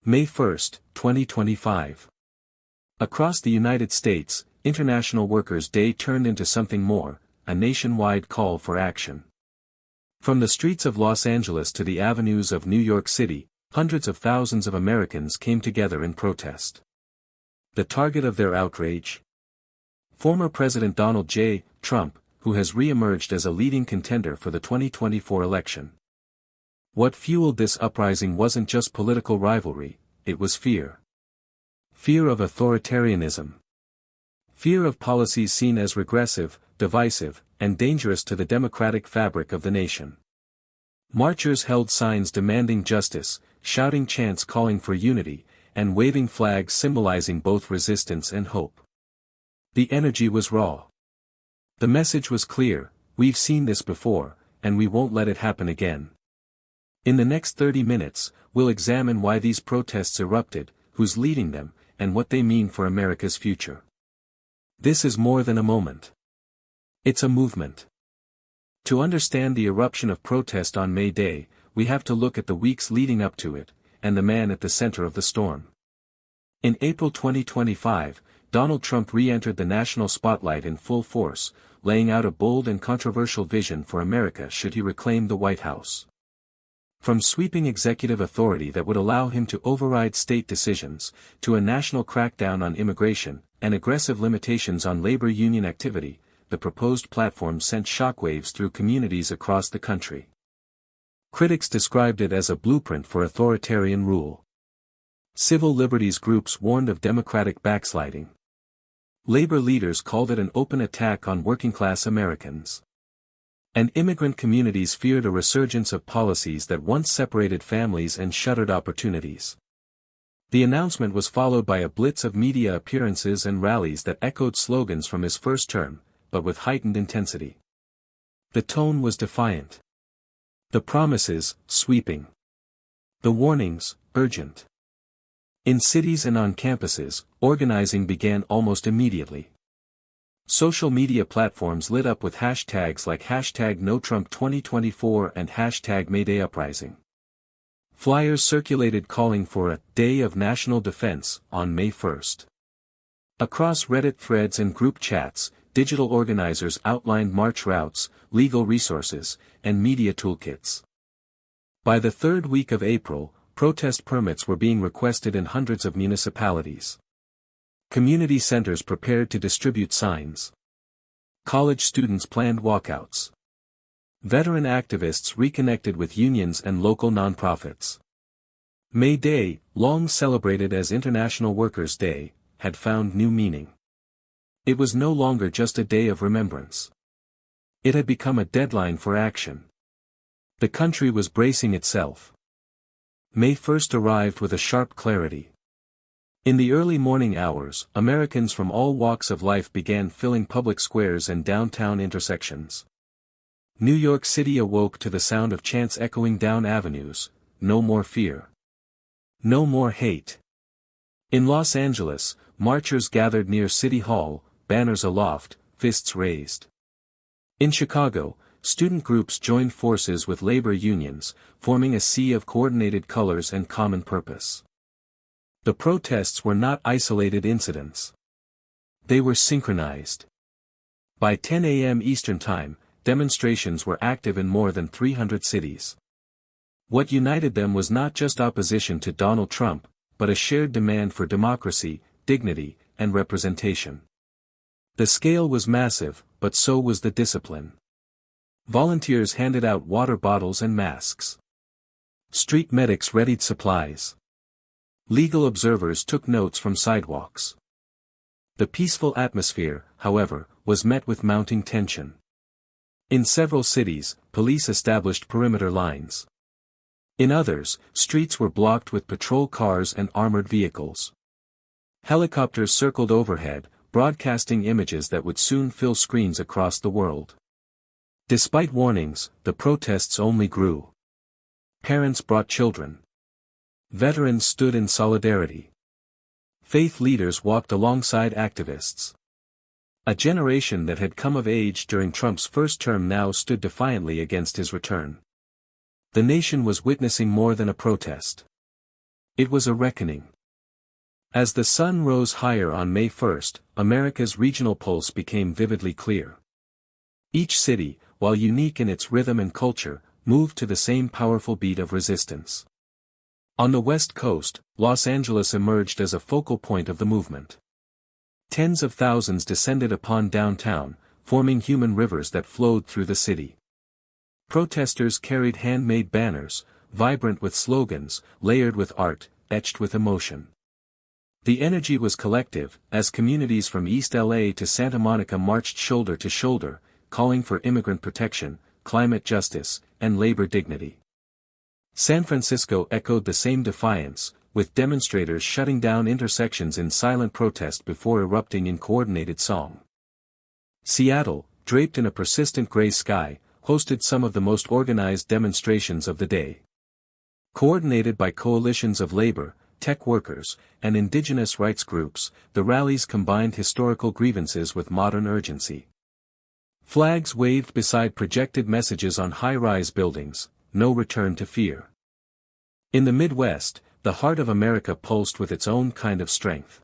May 1, 2025. Across the United States, International Workers' Day turned into something more, a nationwide call for action. From the streets of Los Angeles to the avenues of New York City, hundreds of thousands of Americans came together in protest. The target of their outrage? Former President Donald J. Trump, who has re-emerged as a leading contender for the 2024 election. What fueled this uprising wasn't just political rivalry, it was fear. Fear of authoritarianism. Fear of policies seen as regressive, divisive, and dangerous to the democratic fabric of the nation. Marchers held signs demanding justice, shouting chants calling for unity, and waving flags symbolizing both resistance and hope. The energy was raw. The message was clear: we've seen this before, and we won't let it happen again. In the next 30 minutes, we'll examine why these protests erupted, who's leading them, and what they mean for America's future. This is more than a moment. It's a movement. To understand the eruption of protest on May Day, we have to look at the weeks leading up to it, and the man at the center of the storm. In April 2025, Donald Trump re-entered the national spotlight in full force, laying out a bold and controversial vision for America should he reclaim the White House. From sweeping executive authority that would allow him to override state decisions, to a national crackdown on immigration, and aggressive limitations on labor union activity, the proposed platform sent shockwaves through communities across the country. Critics described it as a blueprint for authoritarian rule. Civil liberties groups warned of democratic backsliding. Labor leaders called it an open attack on working-class Americans. And immigrant communities feared a resurgence of policies that once separated families and shuttered opportunities. The announcement was followed by a blitz of media appearances and rallies that echoed slogans from his first term, but with heightened intensity. The tone was defiant. The promises, sweeping. The warnings, urgent. In cities and on campuses, organizing began almost immediately. Social media platforms lit up with hashtags like #NoTrump2024 and #MayDayUprising. Flyers circulated calling for a Day of National Defense on May 1. Across Reddit threads and group chats, digital organizers outlined march routes, legal resources, and media toolkits. By the third week of April, protest permits were being requested in hundreds of municipalities. Community centers prepared to distribute signs. College students planned walkouts. Veteran activists reconnected with unions and local nonprofits. May Day, long celebrated as International Workers' Day, had found new meaning. It was no longer just a day of remembrance. It had become a deadline for action. The country was bracing itself. May 1 arrived with a sharp clarity. In the early morning hours, Americans from all walks of life began filling public squares and downtown intersections. New York City awoke to the sound of chants echoing down avenues: no more fear. No more hate. In Los Angeles, marchers gathered near City Hall, banners aloft, fists raised. In Chicago, student groups joined forces with labor unions, forming a sea of coordinated colors and common purpose. The protests were not isolated incidents. They were synchronized. By 10 a.m. Eastern Time, demonstrations were active in more than 300 cities. What united them was not just opposition to Donald Trump, but a shared demand for democracy, dignity, and representation. The scale was massive, but so was the discipline. Volunteers handed out water bottles and masks. Street medics readied supplies. Legal observers took notes from sidewalks. The peaceful atmosphere, however, was met with mounting tension. In several cities, police established perimeter lines. In others, streets were blocked with patrol cars and armored vehicles. Helicopters circled overhead, broadcasting images that would soon fill screens across the world. Despite warnings, the protests only grew. Parents brought children. Veterans stood in solidarity. Faith leaders walked alongside activists. A generation that had come of age during Trump's first term now stood defiantly against his return. The nation was witnessing more than a protest. It was a reckoning. As the sun rose higher on May 1st, America's regional pulse became vividly clear. Each city, while unique in its rhythm and culture, moved to the same powerful beat of resistance. On the West Coast, Los Angeles emerged as a focal point of the movement. Tens of thousands descended upon downtown, forming human rivers that flowed through the city. Protesters carried handmade banners, vibrant with slogans, layered with art, etched with emotion. The energy was collective, as communities from East LA to Santa Monica marched shoulder to shoulder, calling for immigrant protection, climate justice, and labor dignity. San Francisco echoed the same defiance, with demonstrators shutting down intersections in silent protest before erupting in coordinated song. Seattle, draped in a persistent gray sky, hosted some of the most organized demonstrations of the day. Coordinated by coalitions of labor, tech workers, and indigenous rights groups, the rallies combined historical grievances with modern urgency. Flags waved beside projected messages on high-rise buildings, no return to fear. In the Midwest, the heart of America pulsed with its own kind of strength.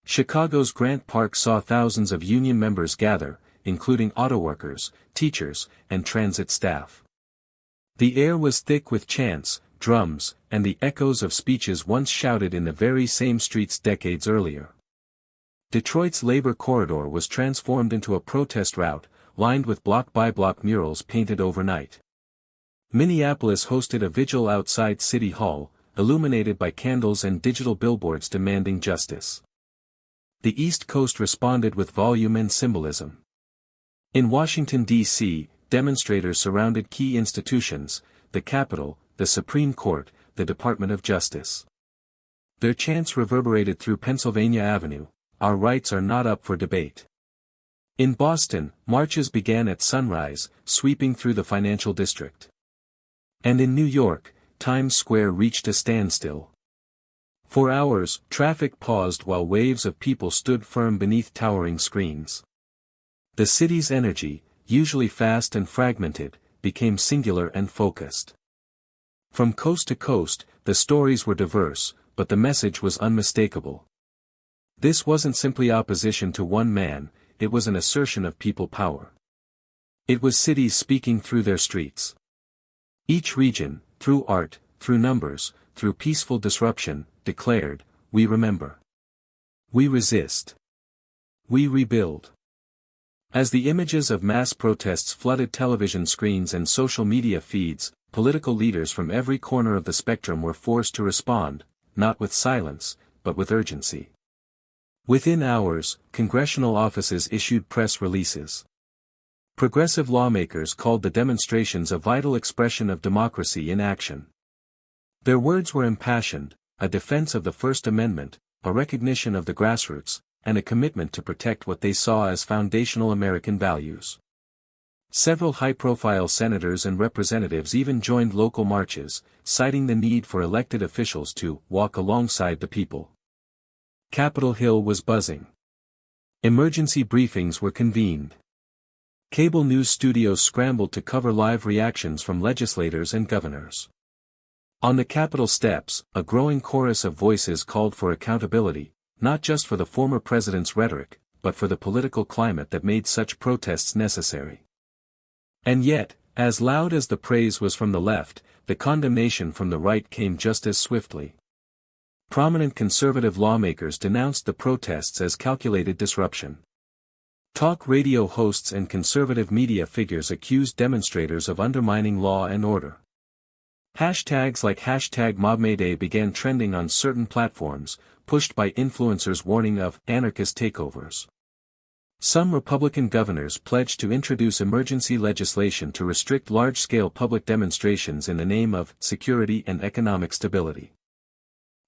Chicago's Grant Park saw thousands of union members gather, including auto workers, teachers, and transit staff. The air was thick with chants, drums, and the echoes of speeches once shouted in the very same streets decades earlier. Detroit's labor corridor was transformed into a protest route, lined with block-by-block murals painted overnight. Minneapolis hosted a vigil outside City Hall, illuminated by candles and digital billboards demanding justice. The East Coast responded with volume and symbolism. In Washington, D.C., demonstrators surrounded key institutions, the Capitol, the Supreme Court, the Department of Justice. Their chants reverberated through Pennsylvania Avenue, "Our rights are not up for debate." In Boston, marches began at sunrise, sweeping through the financial district. And in New York, Times Square reached a standstill. For hours, traffic paused while waves of people stood firm beneath towering screens. The city's energy, usually fast and fragmented, became singular and focused. From coast to coast, the stories were diverse, but the message was unmistakable. This wasn't simply opposition to one man, it was an assertion of people power. It was cities speaking through their streets. Each region, through art, through numbers, through peaceful disruption, declared, "We remember. We resist. We rebuild." As the images of mass protests flooded television screens and social media feeds, political leaders from every corner of the spectrum were forced to respond, not with silence, but with urgency. Within hours, congressional offices issued press releases. Progressive lawmakers called the demonstrations a vital expression of democracy in action. Their words were impassioned, a defense of the First Amendment, a recognition of the grassroots, and a commitment to protect what they saw as foundational American values. Several high-profile senators and representatives even joined local marches, citing the need for elected officials to walk alongside the people. Capitol Hill was buzzing. Emergency briefings were convened. Cable news studios scrambled to cover live reactions from legislators and governors. On the Capitol steps, a growing chorus of voices called for accountability, not just for the former president's rhetoric, but for the political climate that made such protests necessary. And yet, as loud as the praise was from the left, the condemnation from the right came just as swiftly. Prominent conservative lawmakers denounced the protests as calculated disruption. Talk radio hosts and conservative media figures accused demonstrators of undermining law and order. Hashtags like #MobMayday began trending on certain platforms, pushed by influencers warning of anarchist takeovers. Some Republican governors pledged to introduce emergency legislation to restrict large-scale public demonstrations in the name of security and economic stability.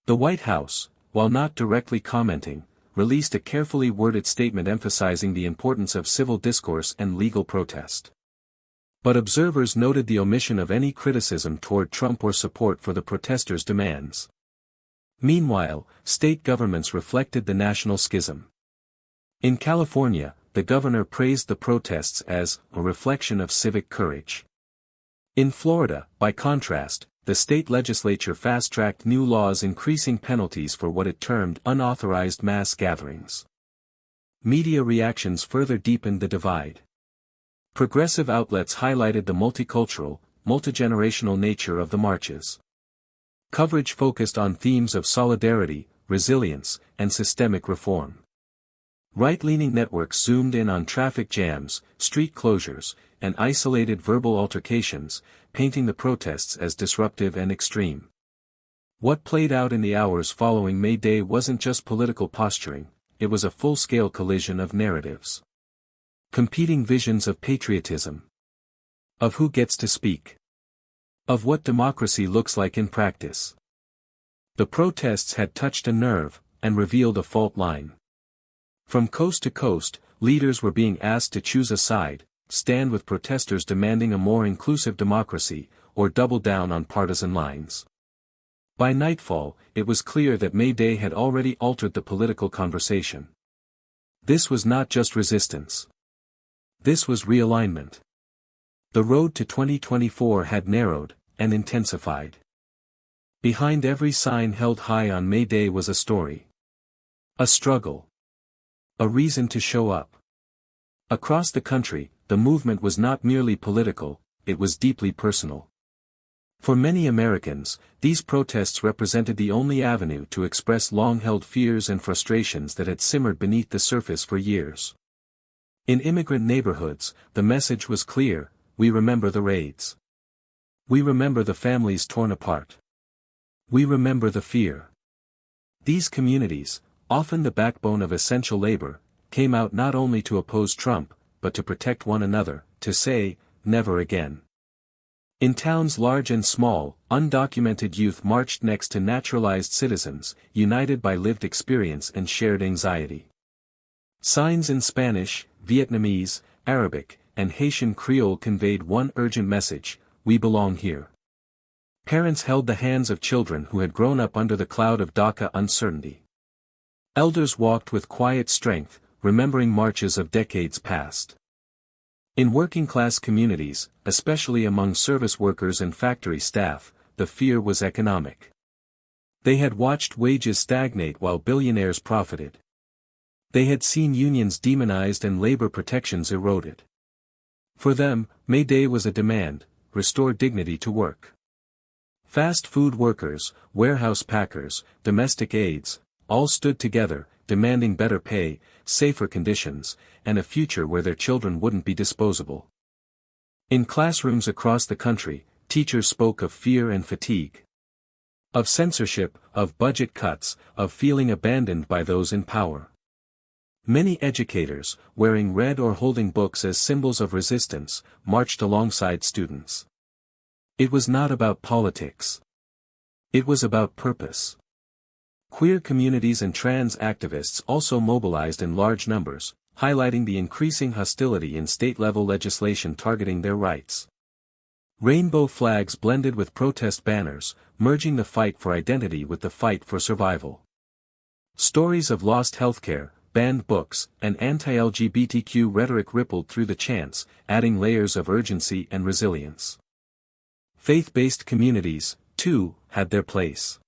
The White House, while not directly commenting, released a carefully worded statement emphasizing the importance of civil discourse and legal protest. But observers noted the omission of any criticism toward Trump or support for the protesters' demands. Meanwhile, state governments reflected the national schism. In California, the governor praised the protests as a reflection of civic courage. In Florida, by contrast, the state legislature fast-tracked new laws increasing penalties for what it termed unauthorized mass gatherings. Media reactions further deepened the divide. Progressive outlets highlighted the multicultural, multigenerational nature of the marches. Coverage focused on themes of solidarity, resilience, and systemic reform. Right-leaning networks zoomed in on traffic jams, street closures, and isolated verbal altercations, painting the protests as disruptive and extreme. What played out in the hours following May Day wasn't just political posturing, it was a full-scale collision of narratives. Competing visions of patriotism. Of who gets to speak. Of what democracy looks like in practice. The protests had touched a nerve, and revealed a fault line. From coast to coast, leaders were being asked to choose a side, stand with protesters demanding a more inclusive democracy, or double down on partisan lines. By nightfall, it was clear that May Day had already altered the political conversation. This was not just resistance. This was realignment. The road to 2024 had narrowed, and intensified. Behind every sign held high on May Day was a story. A struggle. A reason to show up. Across the country, the movement was not merely political, it was deeply personal. For many Americans, these protests represented the only avenue to express long-held fears and frustrations that had simmered beneath the surface for years. In immigrant neighborhoods, the message was clear: we remember the raids. We remember the families torn apart. We remember the fear. These communities, often the backbone of essential labor, came out not only to oppose Trump, but to protect one another, to say, never again. In towns large and small, undocumented youth marched next to naturalized citizens, united by lived experience and shared anxiety. Signs in Spanish, Vietnamese, Arabic, and Haitian Creole conveyed one urgent message: we belong here. Parents held the hands of children who had grown up under the cloud of DACA uncertainty. Elders walked with quiet strength, remembering marches of decades past. In working-class communities, especially among service workers and factory staff, the fear was economic. They had watched wages stagnate while billionaires profited. They had seen unions demonized and labor protections eroded. For them, May Day was a demand: restore dignity to work. Fast food workers, warehouse packers, domestic aides, all stood together, demanding better pay, safer conditions, and a future where their children wouldn't be disposable. In classrooms across the country, teachers spoke of fear and fatigue. Of censorship, of budget cuts, of feeling abandoned by those in power. Many educators, wearing red or holding books as symbols of resistance, marched alongside students. It was not about politics. It was about purpose. Queer communities and trans activists also mobilized in large numbers, highlighting the increasing hostility in state-level legislation targeting their rights. Rainbow flags blended with protest banners, merging the fight for identity with the fight for survival. Stories of lost healthcare, banned books, and anti-LGBTQ rhetoric rippled through the chants, adding layers of urgency and resilience. Faith-based communities, too, had their place.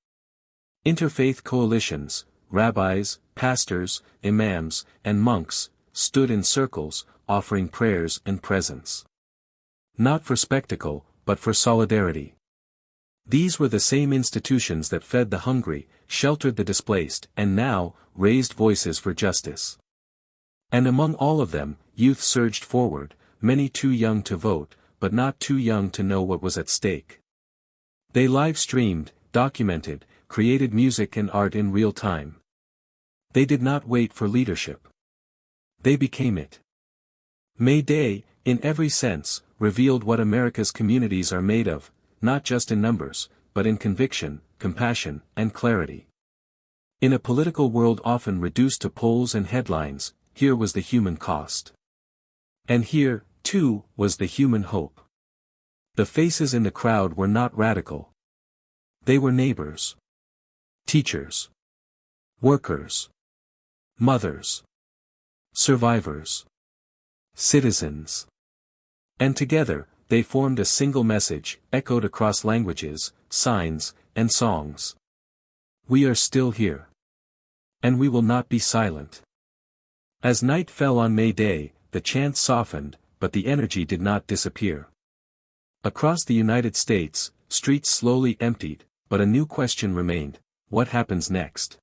Interfaith coalitions, rabbis, pastors, imams, and monks, stood in circles, offering prayers and presence. Not for spectacle, but for solidarity. These were the same institutions that fed the hungry, sheltered the displaced, and now, raised voices for justice. And among all of them, youth surged forward, many too young to vote, but not too young to know what was at stake. They live-streamed, documented, created music and art in real time. They did not wait for leadership. They became it. May Day, in every sense, revealed what America's communities are made of, not just in numbers, but in conviction, compassion, and clarity. In a political world often reduced to polls and headlines, here was the human cost. And here, too, was the human hope. The faces in the crowd were not radical. They were neighbors. Teachers. Workers. Mothers. Survivors. Citizens. And together, they formed a single message, echoed across languages: signs, and songs. We are still here. And we will not be silent. As night fell on May Day, the chants softened, but the energy did not disappear. Across the United States, streets slowly emptied, but a new question remained: what happens next?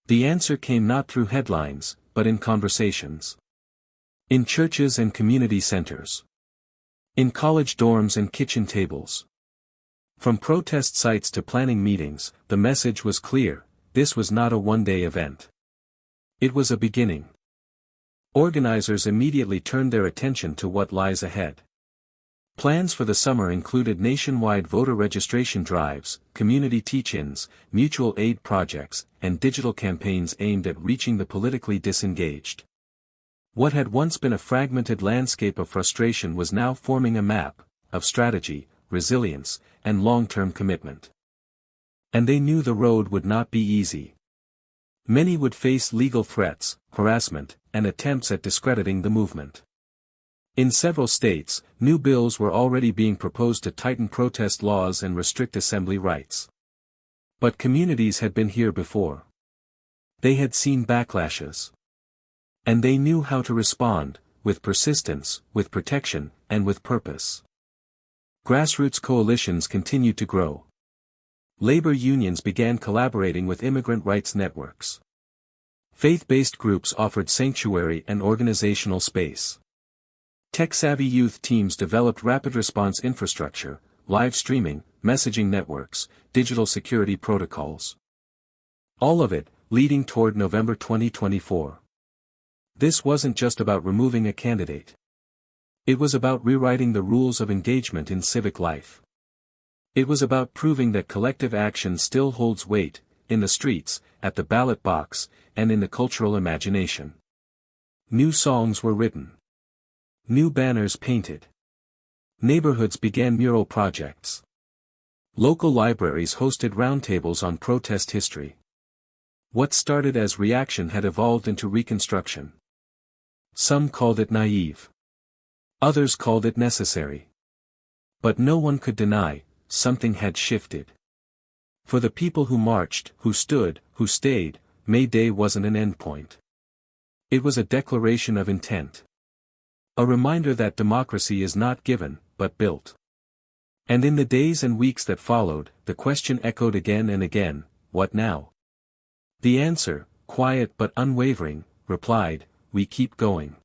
The answer came not through headlines, but in conversations. In churches and community centers. In college dorms and kitchen tables. From protest sites to planning meetings, the message was clear: this was not a one-day event. It was a beginning. Organizers immediately turned their attention to what lies ahead. Plans for the summer included nationwide voter registration drives, community teach-ins, mutual aid projects, and digital campaigns aimed at reaching the politically disengaged. What had once been a fragmented landscape of frustration was now forming a map of strategy, resilience, and long-term commitment. And they knew the road would not be easy. Many would face legal threats, harassment, and attempts at discrediting the movement. In several states, new bills were already being proposed to tighten protest laws and restrict assembly rights. But communities had been here before. They had seen backlashes. And they knew how to respond, with persistence, with protection, and with purpose. Grassroots coalitions continued to grow. Labor unions began collaborating with immigrant rights networks. Faith-based groups offered sanctuary and organizational space. Tech-savvy youth teams developed rapid response infrastructure, live streaming, messaging networks, digital security protocols. All of it, leading toward November 2024. This wasn't just about removing a candidate. It was about rewriting the rules of engagement in civic life. It was about proving that collective action still holds weight, in the streets, at the ballot box, and in the cultural imagination. New songs were written. New banners painted. Neighborhoods began mural projects. Local libraries hosted roundtables on protest history. What started as reaction had evolved into reconstruction. Some called it naive. Others called it necessary. But no one could deny, something had shifted. For the people who marched, who stood, who stayed, May Day wasn't an endpoint. It was a declaration of intent. A reminder that democracy is not given, but built. And in the days and weeks that followed, the question echoed again and again: what now? The answer, quiet but unwavering, replied: we keep going.